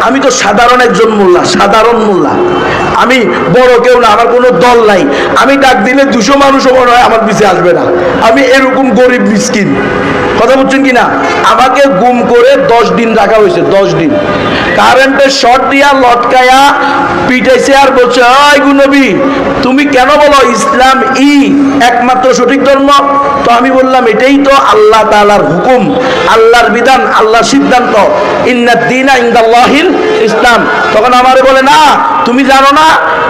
আমি তো সাধারণ একজন মোল্লা, সাধারণ মোল্লা, আমি বড় কেউ না, আমার কোনো দল নাই। আমি ডাক দিলে 200 মানুষও মনে হয় আমার পিছে আসবে না। আমি এরকম গরিব মিসকিন, কথা বলছেন কিনা। আমাকে গুম করে 10 দিন রাখা হয়েছে, 10 দিন কারেন্টের শর্ট দিয়া লটকায়া পিটাইছে। আর বলছে, ওই নবী তুমি কেন বলো ইসলাম একমাত্র সঠিক ধর্ম? তো আমি বললাম, এটাই তো আল্লাহ তাআলার হুকুম, আল্লাহর বিধান, আল্লাহর সিদ্ধান্ত, ইন্নাদ দীনা ইনদাল্লাহিল ইসলাম। তখন আমারে বলে, না তুমি জানো না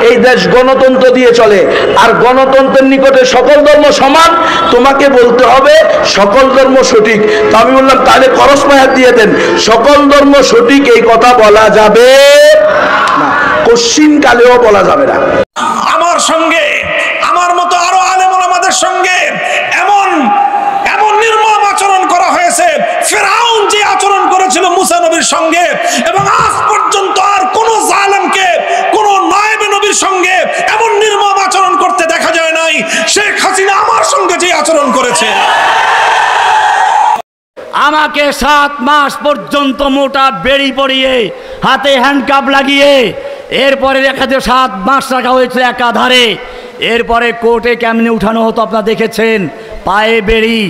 এই দেশ গণতন্ত্র দিয়ে চলে, আর গণতন্ত্রের নিকটে সকল ধর্ম সমান, তোমাকে বলতে হবে সকল ধর্ম সঠিক। তো আমি বললাম, তাহলে খরচ মায়াত দিয়ে দেন, সকল ধর্ম সঠিক এই কথা বলা যাবে না, কশ্চিন কালেও বলা যাবে না। আমার সঙ্গে, আমার মতো আরো আলেম ওলামাদের সঙ্গে এমন এমন নির্মম আচরণ করা হয়েছে, ফিরআউন যে আচরণ করেছিল মুসা নবীর সঙ্গে, এবং আজ পর্যন্ত আর কোন জালেমকে কোন নায়েবে নবীর সঙ্গে এমন নির্মম আচরণ করতে দেখা যায় নাই। শেখ হাসিনা আমার সঙ্গে যে আচরণ করেছে, আমাকে 7 মাস পর্যন্ত মোটা বেড়ি পরিয়ে হাতে হ্যান্ডকাপ লাগিয়ে এরপরে 7 মাস রাখা হয়েছে একাধারে। এরপরে কোর্টে কেমনে উঠানো হতো আপনারা দেখেছেন, পায়ে বেড়ি,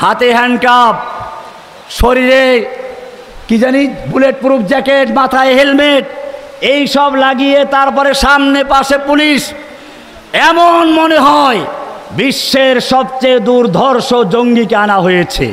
হাতে হ্যান্ডকাপ, শরীরে কি জানি বুলেট প্রুফ জ্যাকেট, মাথায় হেলমেট, এই সব লাগিয়ে তারপরে সামনে পাশে পুলিশ। এমন মনে হয় বিশ্বের সবচেয়ে দুর্ধর্ষ জঙ্গিকে আনা হয়েছে।